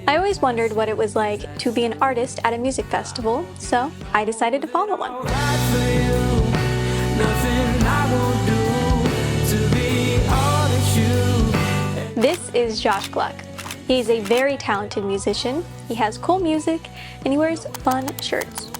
I always wondered what it was like to be an artist at a music festival, so I decided to follow one. This is Josh Gluck. He's a very talented musician, he has cool music, and he wears fun shirts.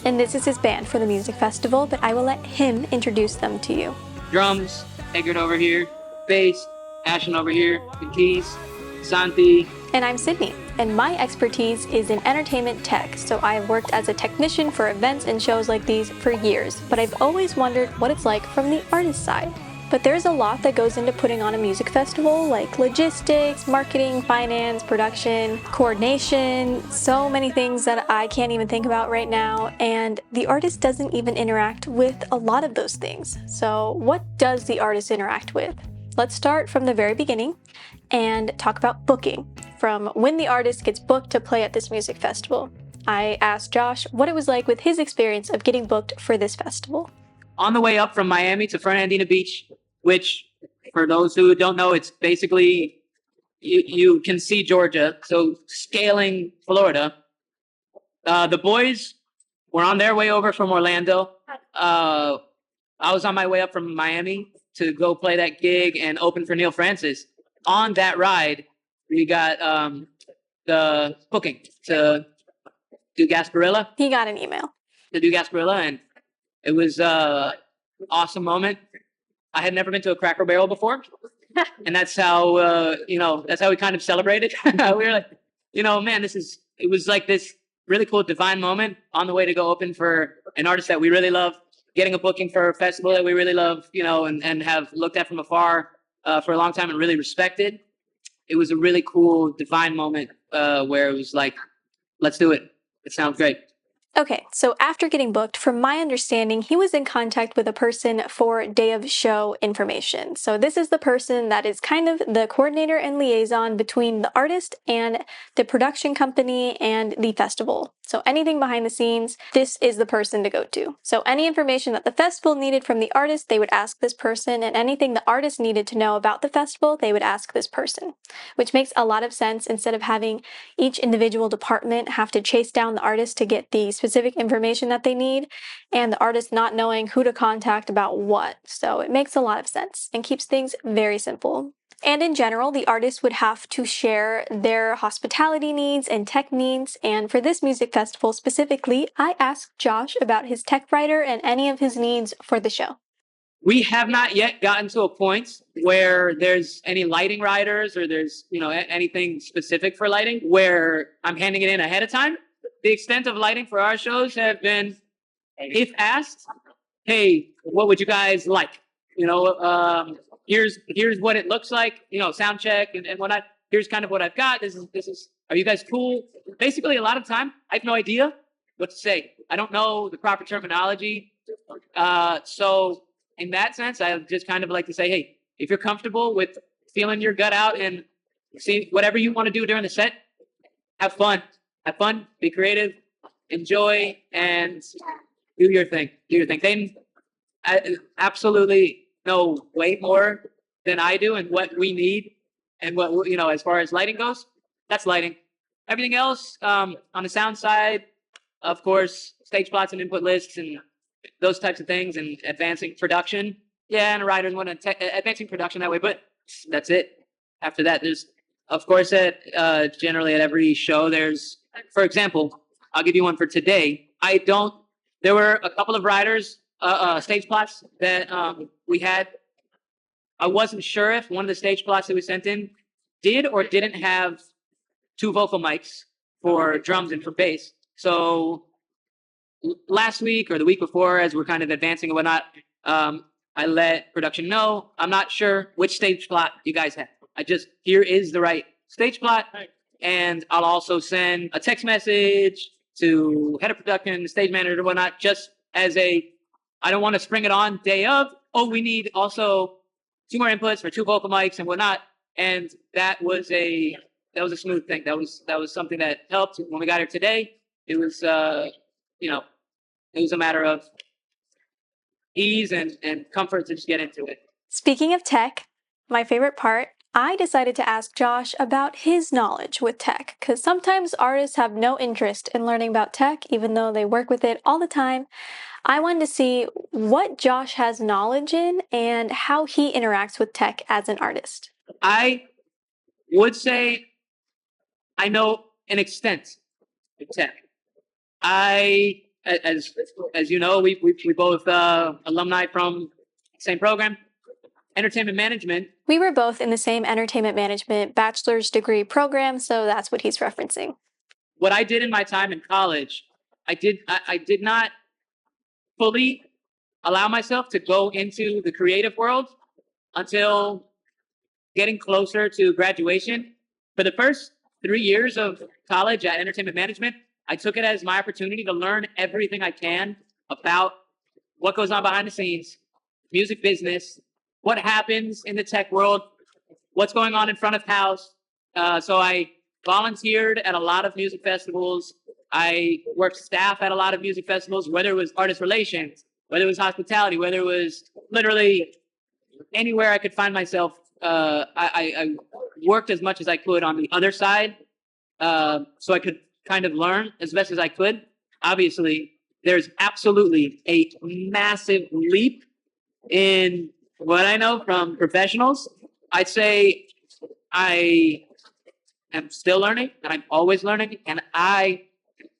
And this is his band for the music festival, but I will let him introduce them to you. Drums, Eggert over here. Bass, Ashen over here. And keys, Santi. And I'm Sydney, and my expertise is in entertainment tech, so I have worked as a technician for events and shows like these for years, but I've always wondered what it's like from the artist side. But there's a lot that goes into putting on a music festival, like logistics, marketing, finance, production, coordination, so many things that I can't even think about right now, and the artist doesn't even interact with a lot of those things. So what does the artist interact with? Let's start from the very beginning and talk about booking, from when the artist gets booked to play at this music festival. I asked Josh what it was like with his experience of getting booked for this festival. On the way up from Miami to Fernandina Beach, which, for those who don't know, it's basically, you can see Georgia, so scaling Florida. The boys were on their way over from Orlando. I was on my way up from Miami to go play that gig and open for Neil Francis. On that ride, we got the booking to do Gasparilla. He got an email. To do Gasparilla, and it was an awesome moment. I had never been to a Cracker Barrel before, and that's how that's how we kind of celebrated. We were like, man, it was like this really cool divine moment on the way to go open for an artist that we really love, getting a booking for a festival that we really love, and have looked at from afar for a long time and really respected. It was a really cool divine moment where it was like, let's do it. It sounds great. Okay, so after getting booked, from my understanding, he was in contact with a person for day of show information. So this is the person that is kind of the coordinator and liaison between the artist and the production company and the festival. So anything behind the scenes, this is the person to go to. So any information that the festival needed from the artist, they would ask this person, and anything the artist needed to know about the festival, they would ask this person, which makes a lot of sense instead of having each individual department have to chase down the artist to get the specific information that they need, and the artist not knowing who to contact about what. So it makes a lot of sense and keeps things very simple. And in general, the artist would have to share their hospitality needs and tech needs. And for this music festival specifically, I asked Josh about his tech writer and any of his needs for the show. We have not yet gotten to a point where there's any lighting riders or there's, anything specific for lighting where I'm handing it in ahead of time. The extent of lighting for our shows have been, if asked, hey, what would you guys like? Here's what it looks like, sound check and whatnot. Here's kind of what I've got. This is, are you guys cool? Basically, a lot of time, I have no idea what to say. I don't know the proper terminology. So in that sense, I just kind of like to say, hey, if you're comfortable with feeling your gut out and see whatever you want to do during the set, have fun. Have fun, be creative, enjoy, and do your thing. Do your thing. They absolutely know way more than I do and what we need and what, as far as lighting goes, that's lighting. Everything else, on the sound side, of course, stage plots and input lists and those types of things, and advancing production. Yeah, and writers want to advancing production that way, but that's it. After that, there's, of course, generally at every show, there's, for example, I'll give you one for today. There were a couple of writers, stage plots that we had. I wasn't sure if one of the stage plots that we sent in did or didn't have 2 vocal mics for drums and for bass. So last week or the week before, as we're kind of advancing and whatnot, I let production know, I'm not sure which stage plot you guys have. Here is the right stage plot. And I'll also send a text message to head of production, stage manager, and whatnot, just as I don't want to spring it on day of, we need also 2 more inputs for 2 vocal mics and whatnot. And that was a smooth thing. That was something that helped when we got here today. It was, it was a matter of ease and comfort to just get into it. Speaking of tech, my favorite part I decided to ask Josh about his knowledge with tech, because sometimes artists have no interest in learning about tech, even though they work with it all the time. I wanted to see what Josh has knowledge in and how he interacts with tech as an artist. I would say I know an extent of tech. I, as you know, we both alumni from the same program, entertainment management. We were both in the same entertainment management bachelor's degree program, so that's what he's referencing. What I did in my time in college, I did not fully allow myself to go into the creative world until getting closer to graduation. For the first 3 years of college at entertainment management, I took it as my opportunity to learn everything I can about what goes on behind the scenes, music business, what happens in the tech world, what's going on in front of house. So I volunteered at a lot of music festivals. I worked staff at a lot of music festivals, whether it was artist relations, whether it was hospitality, whether it was literally anywhere I could find myself. I worked as much as I could on the other side, so I could kind of learn as best as I could. Obviously, there's absolutely a massive leap in what I know from professionals. I'd say I am still learning, and I'm always learning, and I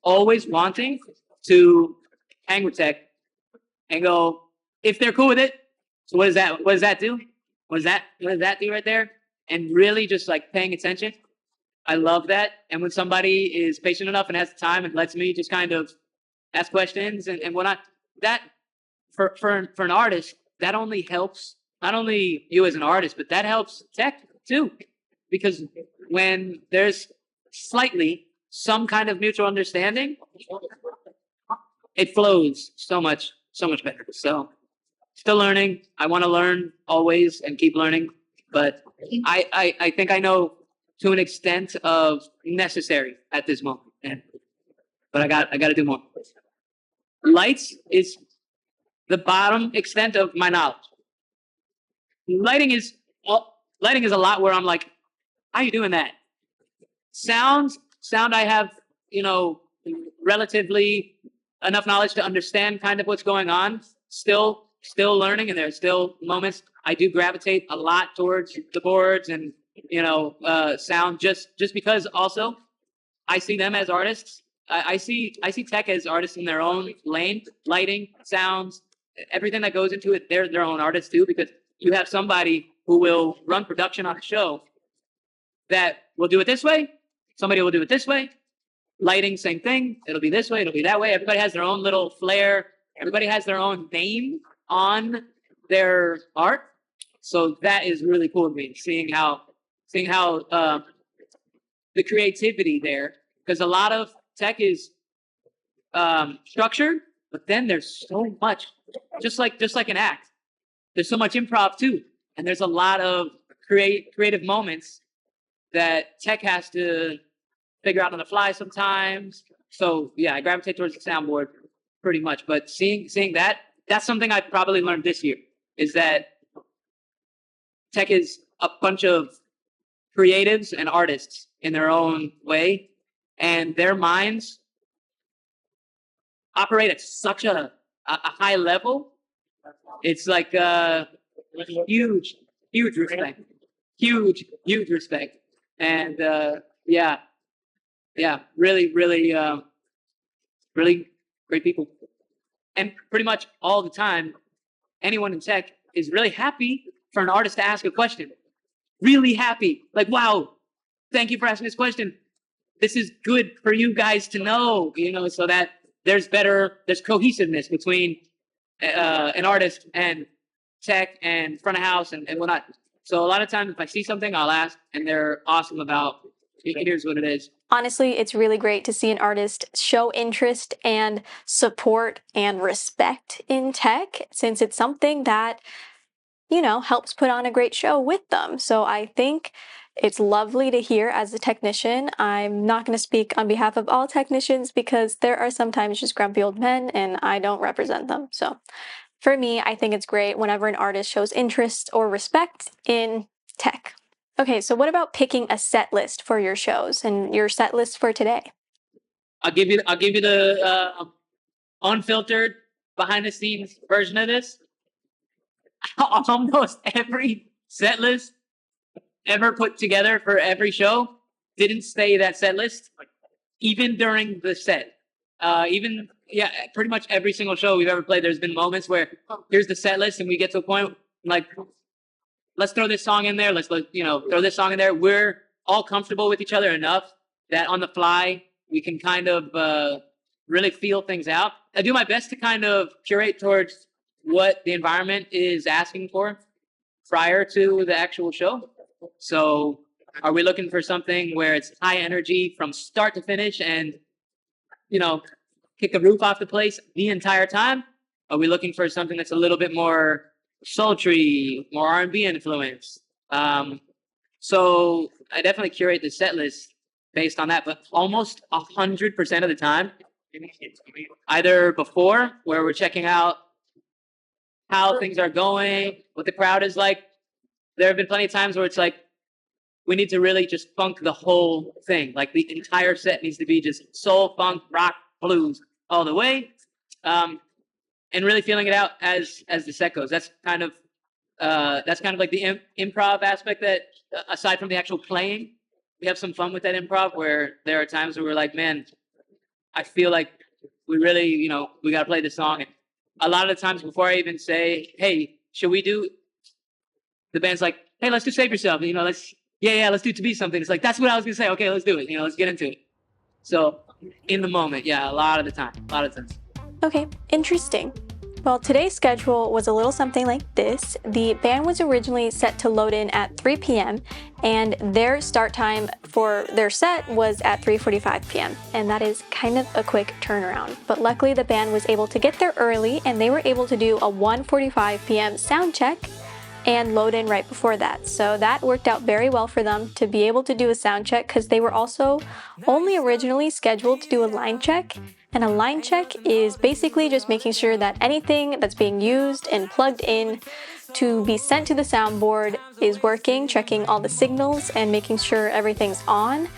always wanting to hang with tech and go, if they're cool with it. So what does that? What does that do? What does that do right there? And really just like paying attention. I love that. And when somebody is patient enough and has the time and lets me just kind of ask questions and whatnot, that for an artist, that only helps not only you as an artist, but that helps tech too. Because when there's slightly some kind of mutual understanding, it flows so much better. So still learning. I want to learn always and keep learning, but I think I know to an extent of necessary at this moment. But I got to do more. Lights is the bottom extent of my knowledge. Lighting is a lot where I'm like, how you doing that? Sound I have, relatively enough knowledge to understand kind of what's going on. Still learning, and there's still moments I do gravitate a lot towards the boards and sound just because also I see them as artists. I see tech as artists in their own lane, lighting, sounds, everything that goes into it. They're their own artists too, because you have somebody who will run production on a show that will do it this way. Somebody will do it this way. Lighting, same thing. It'll be this way. It'll be that way. Everybody has their own little flair. Everybody has their own name on their art. So that is really cool to me, seeing how the creativity there, because a lot of tech is structured, but then there's so much, just like an act. There's so much improv too, and there's a lot of creative moments that tech has to figure out on the fly sometimes. So yeah, I gravitate towards the soundboard pretty much. But seeing that's something I probably learned this year, is that tech is a bunch of creatives and artists in their own way, and their minds operate at such a high level. It's like huge respect, huge respect, and yeah, really great people. And pretty much all the time, anyone in tech is really happy for an artist to ask a question. Really happy. Like, wow, thank you for asking this question. This is good for you guys to know, so that there's cohesiveness between an artist and tech and front of house and whatnot. So a lot of times if I see something, I'll ask, and they're awesome about, here's what it is. Honestly, it's really great to see an artist show interest and support and respect in tech, since it's something that, helps put on a great show with them. So I think it's lovely to hear as a technician. I'm not going to speak on behalf of all technicians, because there are sometimes just grumpy old men and I don't represent them. So for me, I think it's great whenever an artist shows interest or respect in tech. Okay, so what about picking a set list for your shows and your set list for today? I'll give you the unfiltered behind the scenes version of this. Almost every set list ever put together for every show didn't stay that set list, even during the set. Pretty much every single show we've ever played, there's been moments where here's the set list, and we get to a point like, let's throw this song in there. Throw this song in there. We're all comfortable with each other enough that on the fly we can kind of really feel things out. I do my best to kind of curate towards what the environment is asking for prior to the actual show. So, are we looking for something where it's high energy from start to finish and, kick the roof off the place the entire time? Are we looking for something that's a little bit more sultry, more R&B influence? So I definitely curate the set list based on that, but almost 100% of the time, either before, where we're checking out how things are going, what the crowd is like. There have been plenty of times where it's like, we need to really just funk the whole thing. Like the entire set needs to be just soul, funk, rock, blues all the way. And really feeling it out as the set goes. That's kind of like the improv aspect that, aside from the actual playing, we have some fun with that improv where there are times where we're like, man, I feel like we really, we got to play this song. And a lot of the times before I even say, hey, should we do, the band's like, hey, let's do Save Yourself. Let's do To Be Something. It's like, that's what I was going to say. Okay, let's do it. Let's get into it. So in the moment, yeah, a lot of times. Okay, interesting. Well, today's schedule was a little something like this. The band was originally set to load in at 3 p.m., and their start time for their set was at 3:45 p.m., and that is kind of a quick turnaround. But luckily, the band was able to get there early, and they were able to do a 1:45 p.m. sound check and load in right before that. So that worked out very well for them to be able to do a sound check, because they were also only originally scheduled to do a line check. And a line check is basically just making sure that anything that's being used and plugged in to be sent to the soundboard is working, checking all the signals and making sure everything's on,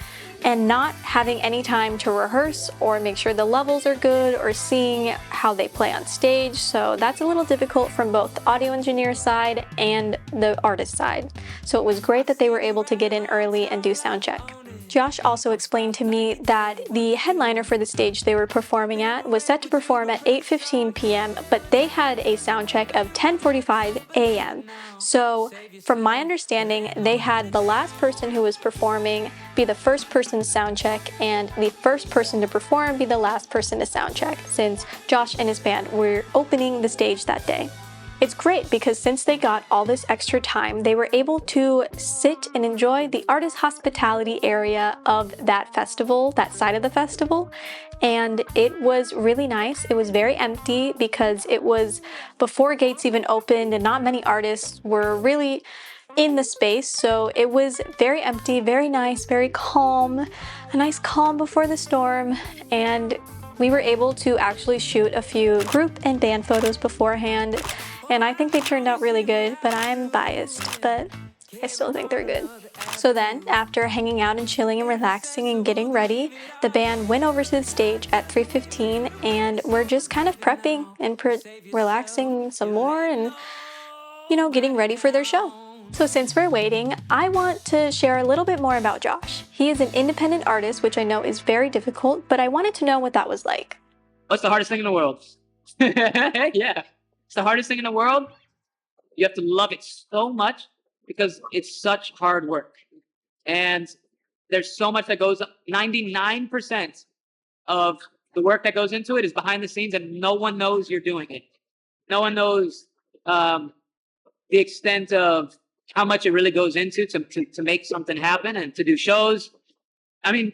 and not having any time to rehearse or make sure the levels are good or seeing how they play on stage. So that's a little difficult from both the audio engineer side and the artist side. So it was great that they were able to get in early and do sound check. Josh also explained to me that the headliner for the stage they were performing at was set to perform at 8:15 p.m., but they had a sound check of 10:45 a.m. So, from my understanding, they had the last person who was performing be the first person to sound check, and the first person to perform be the last person to sound check, since Josh and his band were opening the stage that day. It's great because since they got all this extra time, they were able to sit and enjoy the artist hospitality area of that festival, that side of the festival, and it was really nice. It was very empty because it was before gates even opened and not many artists were really in the space, so it was very empty, very nice, very calm, a nice calm before the storm, and we were able to actually shoot a few group and band photos beforehand. And I think they turned out really good, but I'm biased, but I still think they're good. So then, after hanging out and chilling and relaxing and getting ready, the band went over to the stage at 3:15, and we're just kind of prepping and relaxing some more and, getting ready for their show. So since we're waiting, I want to share a little bit more about Josh. He is an independent artist, which I know is very difficult, but I wanted to know what that was like. What's the hardest thing in the world? Yeah. It's the hardest thing in the world. You have to love it so much because it's such hard work. And there's so much that goes up. 99% of the work that goes into it is behind the scenes, and no one knows you're doing it. No one knows the extent of how much it really goes into to make something happen and to do shows. I mean,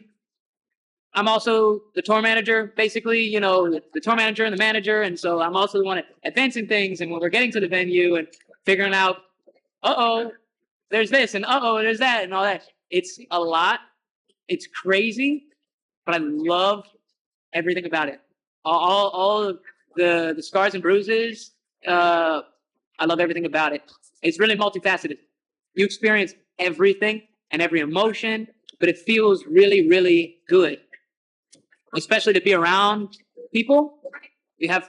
I'm also the tour manager, basically, the tour manager and the manager. And so I'm also the one advancing things. And when we're getting to the venue and figuring out, there's this, and there's that, and all that. It's a lot. It's crazy, but I love everything about it. All of the scars and bruises, I love everything about it. It's really multifaceted. You experience everything and every emotion, but it feels really, really good, especially to be around people. We have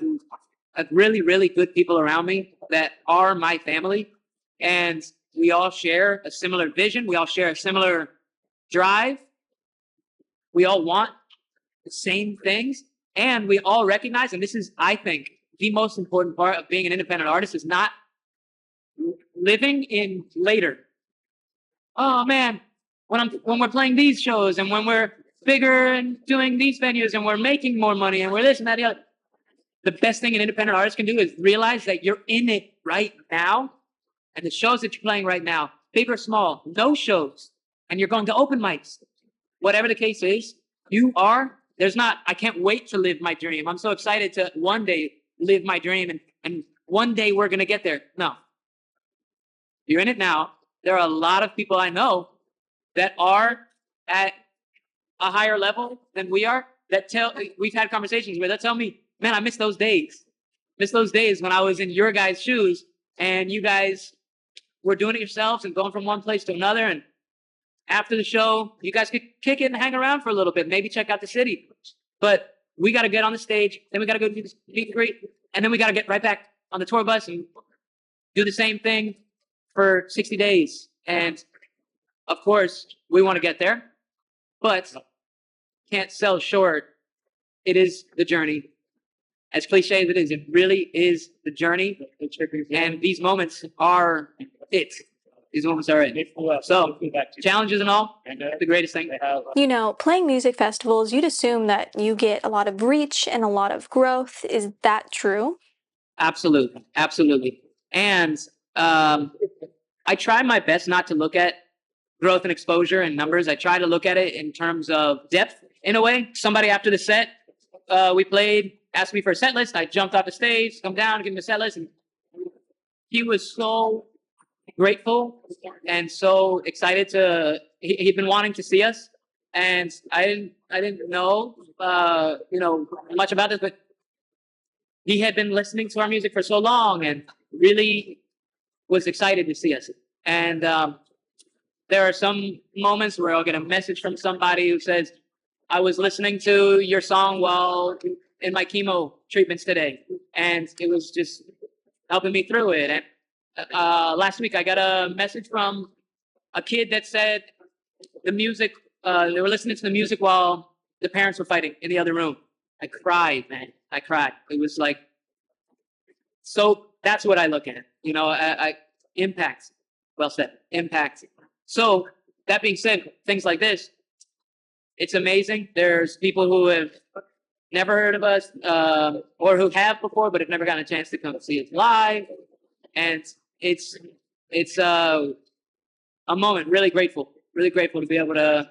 really, really good people around me that are my family, and we all share a similar vision. We all share a similar drive. We all want the same things, and we all recognize, and this is, I think, the most important part of being an independent artist is not living in later. Oh man, when we're playing these shows and when we're bigger and doing these venues and we're making more money and we're this and that, the other. The best thing an independent artist can do is realize that you're in it right now, and the shows that you're playing right now, big or small, no shows, and you're going to open mics, whatever the case is, I can't wait to live my dream. I'm so excited to one day live my dream, and one day we're going to get there. No, you're in it now. There are a lot of people I know that are at a higher level than we are we've had conversations where they tell me, man, I miss those days. Miss those days when I was in your guys' shoes and you guys were doing it yourselves and going from one place to another. And after the show, you guys could kick it and hang around for a little bit, maybe check out the city. But we got to get on the stage, then we got to go do this meet and greet, and then we got to get right back on the tour bus and do the same thing for 60 days. And of course, we want to get there, but can't sell short. It is the journey. As cliche as it is, it really is the journey. And these moments are it. These moments are it. So, challenges and all, the greatest thing. You know, playing music festivals, you'd assume that you get a lot of reach and a lot of growth. Is that true? Absolutely. Absolutely. And I try my best not to look at growth and exposure and numbers. I try to look at it in terms of depth, in a way. Somebody after the set we played asked me for a set list. I jumped off the stage, come down, give him a set list, and he was so grateful and so excited he'd been wanting to see us, and I didn't know much about this, but he had been listening to our music for so long and really was excited to see us. And there are some moments where I'll get a message from somebody who says, I was listening to your song while in my chemo treatments today, and it was just helping me through it. And last week I got a message from a kid that said the music, they were listening to the music while the parents were fighting in the other room. I cried, man. I cried. It was like, so that's what I look at. Impact. Well said. Impact. So that being said, things like this, it's amazing. There's people who have never heard of us, or who have before, but have never gotten a chance to come see us live. And it's a moment. Really grateful to be able to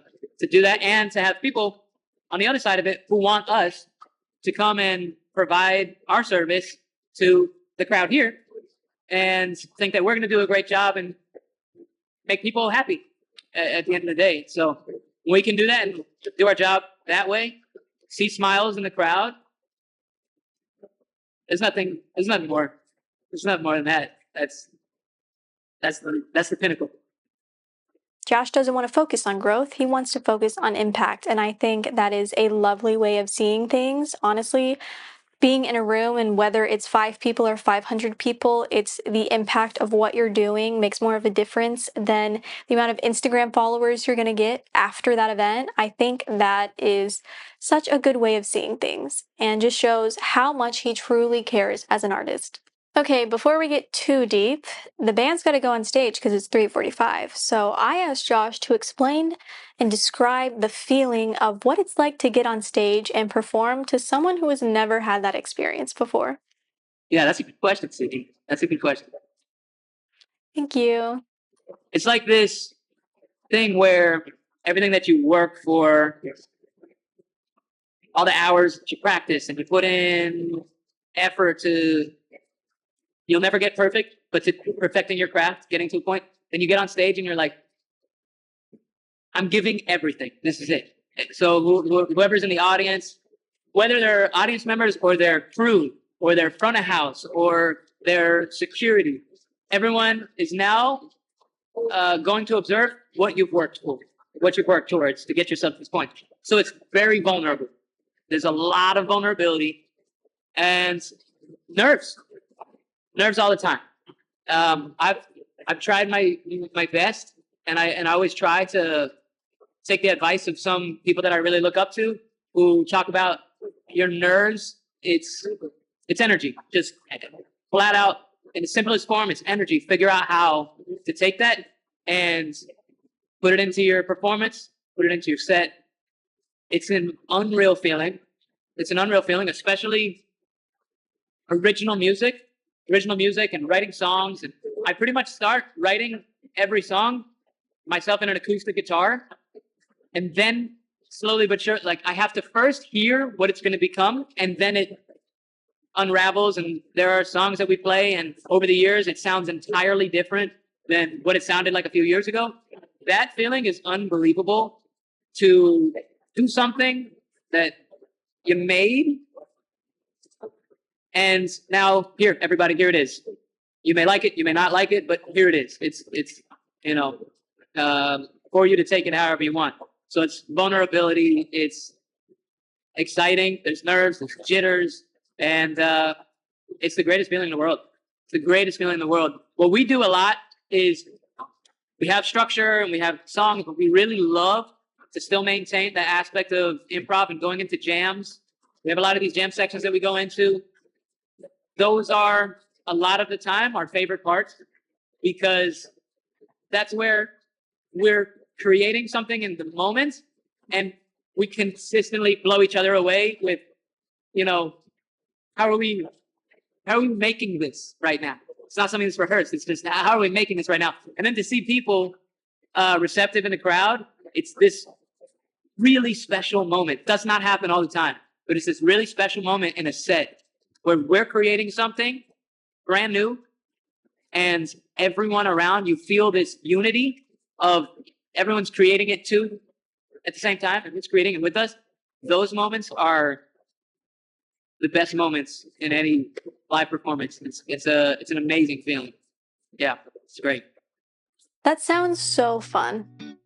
do that, and to have people on the other side of it who want us to come and provide our service to the crowd here, and think that we're going to do a great job and make people happy at the end of the day. So when we can do that and do our job that way, see smiles in the crowd, there's nothing more than that. That's the pinnacle. Josh doesn't want to focus on growth. He wants to focus on impact. And I think that is a lovely way of seeing things. Honestly, being in a room, and whether it's 5 people or 500 people, it's the impact of what you're doing makes more of a difference than the amount of Instagram followers you're going to get after that event. I think that is such a good way of seeing things, and just shows how much he truly cares as an artist. Okay, before we get too deep, the band's got to go on stage because it's 3:45. So I asked Josh to explain and describe the feeling of what it's like to get on stage and perform to someone who has never had that experience before. Yeah, that's a good question, Sydney. That's a good question. Thank you. It's like this thing where everything that you work for, all the hours that you practice and you put in effort to, you'll never get perfect, but to perfecting your craft, getting to a point, then you get on stage and you're like, I'm giving everything. This is it. So whoever's in the audience, whether they're audience members or their crew or their front of house or their security, everyone is now going to observe what you've worked for, what you've worked towards to get yourself to this point. So it's very vulnerable. There's a lot of vulnerability and nerves all the time. I've tried my best, and I always try to take the advice of some people that I really look up to, who talk about your nerves. It's energy, just flat out in the simplest form. It's energy. Figure out how to take that and put it into your performance, put it into your set. It's an unreal feeling. It's an unreal feeling, especially original music and writing songs. And I pretty much start writing every song myself in an acoustic guitar. And then slowly but surely, like, I have to first hear what it's going to become, and then it unravels. And there are songs that we play, and over the years, it sounds entirely different than what it sounded like a few years ago. That feeling is unbelievable, to do something that you made. And now, here, everybody, here it is. You may like it, you may not like it, but here it is. It's for you to take it however you want. So it's vulnerability, it's exciting, there's nerves, there's jitters, and it's the greatest feeling in the world. It's the greatest feeling in the world. What we do a lot is we have structure and we have songs, but we really love to still maintain that aspect of improv and going into jams. We have a lot of these jam sections that we go into. Those are, a lot of the time, our favorite parts, because that's where we're creating something in the moment, and we consistently blow each other away with, how are we making this right now? It's not something that's rehearsed. It's just, how are we making this right now? And then to see people receptive in the crowd, it's this really special moment. It does not happen all the time, but it's this really special moment in a set where we're creating something brand new, and everyone around, you feel this unity of everyone's creating it too at the same time, and it's creating it with us. Those moments are the best moments in any live performance. It's an amazing feeling. Yeah, it's great. That sounds so fun.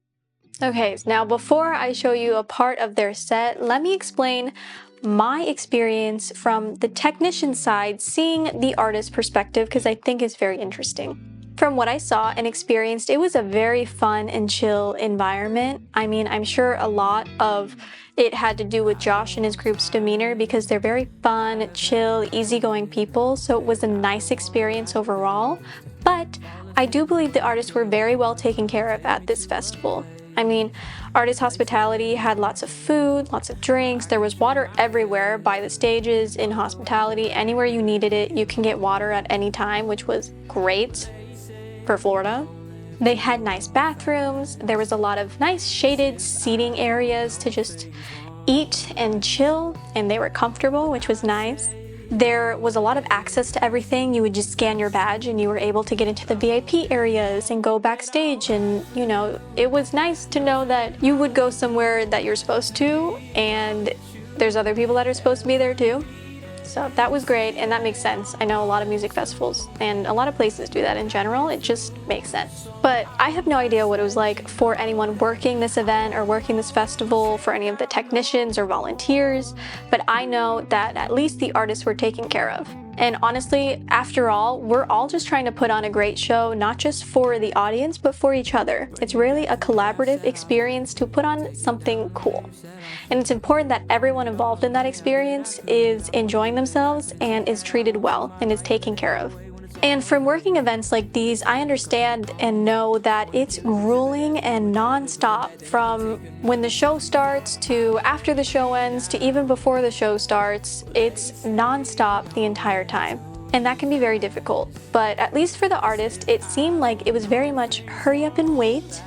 Okay, now before I show you a part of their set, let me explain my experience from the technician side, seeing the artist perspective, because I think it's very interesting. From what I saw and experienced, it was a very fun and chill environment. I mean, I'm sure a lot of it had to do with Josh and his group's demeanor, because they're very fun, chill, easygoing people, so it was a nice experience overall. But I do believe the artists were very well taken care of at this festival. I mean, artist hospitality had lots of food, lots of drinks, there was water everywhere by the stages, in hospitality, anywhere you needed it, you can get water at any time, which was great for Florida. They had nice bathrooms, there was a lot of nice shaded seating areas to just eat and chill, and they were comfortable, which was nice. There was a lot of access to everything. You would just scan your badge and you were able to get into the VIP areas and go backstage, and it was nice to know that you would go somewhere that you're supposed to, and there's other people that are supposed to be there too. So that was great, and that makes sense. I know a lot of music festivals and a lot of places do that in general. It just makes sense. But I have no idea what it was like for anyone working this event or working this festival, for any of the technicians or volunteers, but I know that at least the artists were taken care of. And honestly, after all, we're all just trying to put on a great show, not just for the audience, but for each other. It's really a collaborative experience to put on something cool. And it's important that everyone involved in that experience is enjoying themselves and is treated well and is taken care of. And from working events like these, I understand and know that it's grueling and non-stop, from when the show starts to after the show ends to even before the show starts. It's non-stop the entire time. And that can be very difficult. But at least for the artist, it seemed like it was very much hurry up and wait.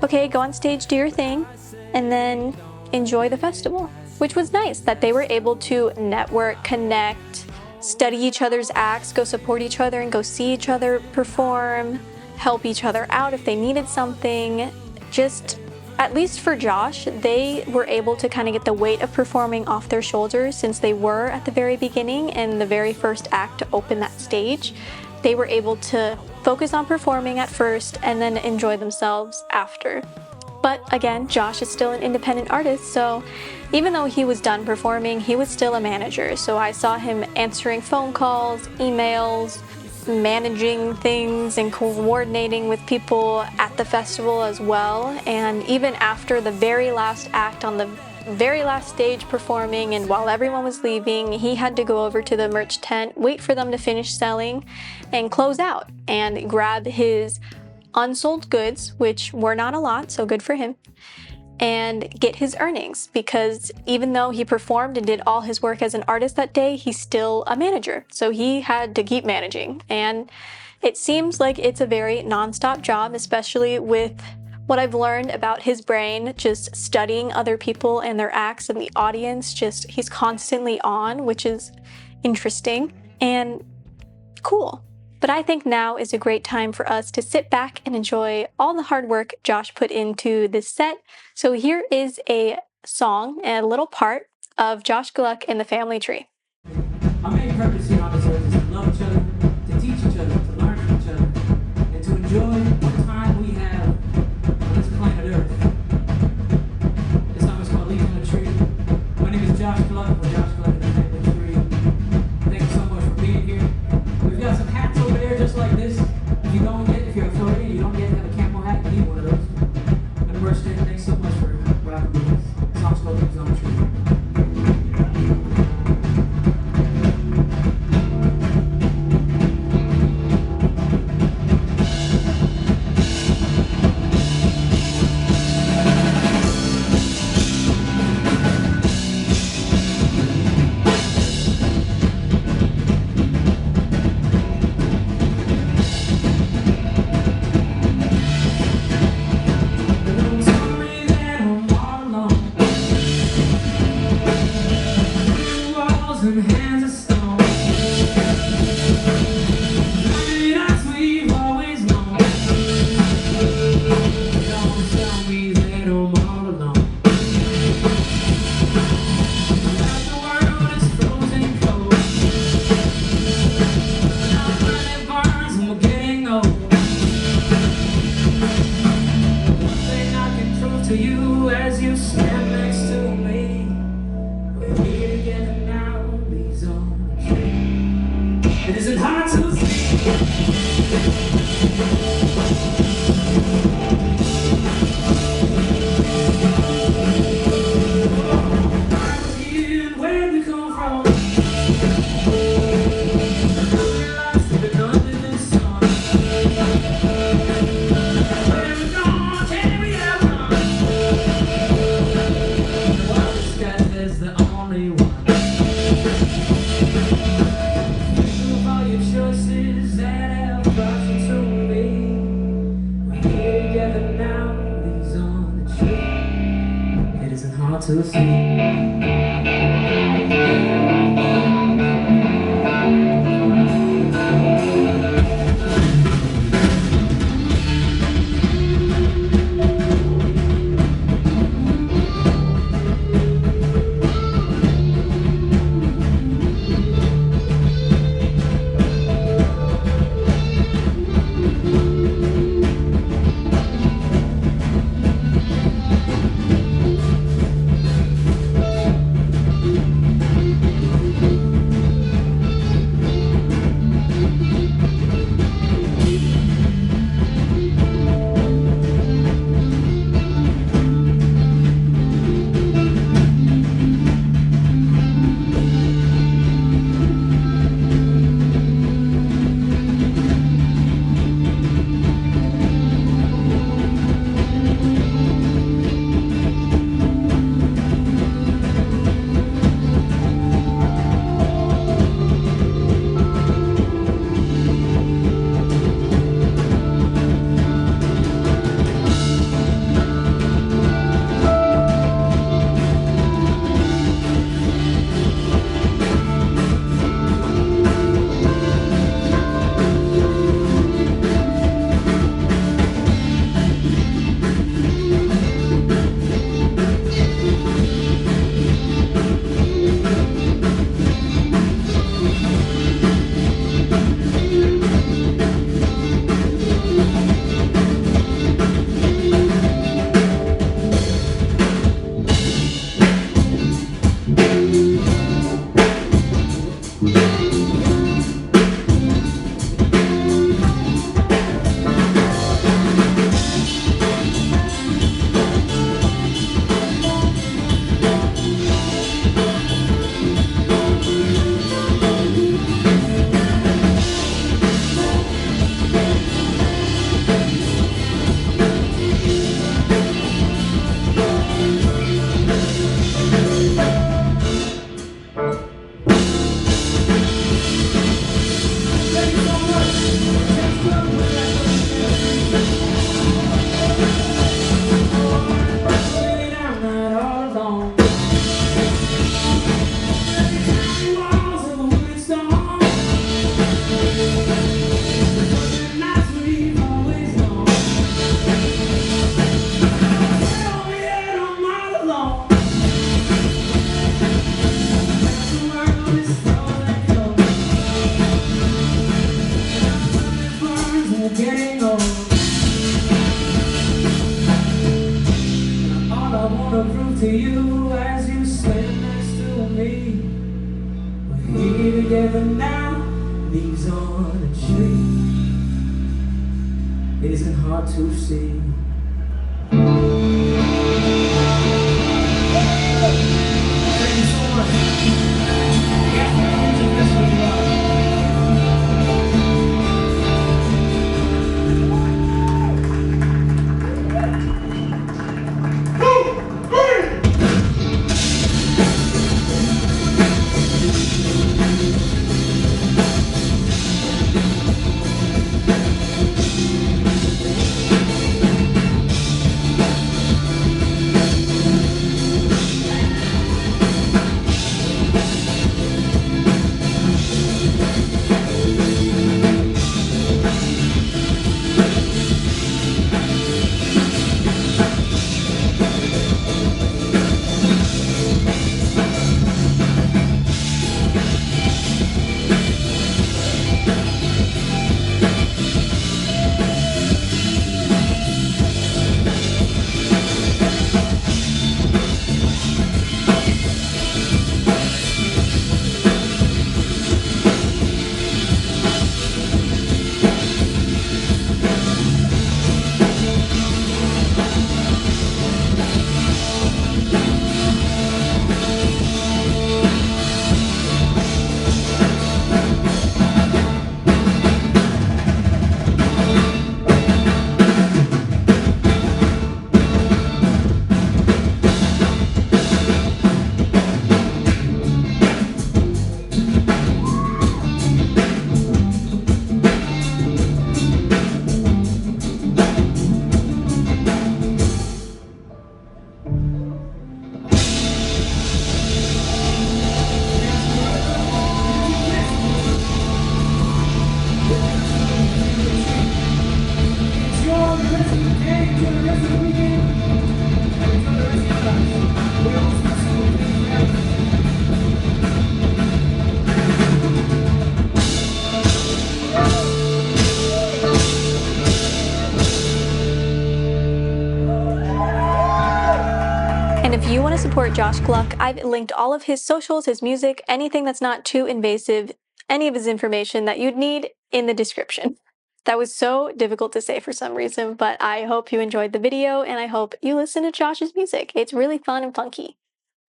Okay, go on stage, do your thing, and then enjoy the festival. Which was nice that they were able to network, connect, study each other's acts, go support each other and go see each other perform, help each other out if they needed something. Just, at least for Josh, they were able to kind of get the weight of performing off their shoulders, since they were at the very beginning and the very first act to open that stage. They were able to focus on performing at first and then enjoy themselves after. But again, Josh is still an independent artist, so even though he was done performing, he was still a manager. So I saw him answering phone calls, emails, managing things and coordinating with people at the festival as well. And even after the very last act on the very last stage performing, and while everyone was leaving, he had to go over to the merch tent, wait for them to finish selling, and close out and grab his unsold goods, which were not a lot, so good for him, and get his earnings, because even though he performed and did all his work as an artist that day, he's still a manager, so he had to keep managing. And it seems like it's a very non-stop job, especially with what I've learned about his brain, just studying other people and their acts and the audience. Just he's constantly on, which is interesting and cool. But I think now is a great time for us to sit back and enjoy all the hard work Josh put into this set. So here is a song and a little part of Josh Gluck and the Family Tree. Our main purpose here on this earth is to love each other, to teach each other, to learn from each other, and to enjoy the time we have on this planet Earth. This song is called Leaves on a Tree. My name is Josh Gluck, or Josh Gluck and the Family Tree. Thank you so much for being here. We've got some hats over there just like this. If you're a Floridian, you don't get to have a camel hat, you need one of those. And we're staying. Thanks so much for rocking with us. The song's called Leaves on a Tree. Hands of stone. Living as we've always known. Don't tell me that I'm all alone. That the world is frozen cold. Now when it burns and we're getting old. One thing I can prove to you as you stand next to me. We're here together now. It isn't hard to see. Where we come from, lives have been under the sun. Where we gone, can we have run? The wildest guy is the only one. Choices that have brought you to me. We're here together now, leaves on the tree. It isn't hard to see. Getting old. All I wanna prove to you as you stand next to me, we're here together now, leaves on a tree. It isn't hard to see. Thank you so much. Yeah, this was love. And if you want to support Josh Gluck, I've linked all of his socials, his music, anything that's not too invasive, any of his information that you'd need in the description. That was so difficult to say for some reason, but I hope you enjoyed the video and I hope you listen to Josh's music. It's really fun and funky.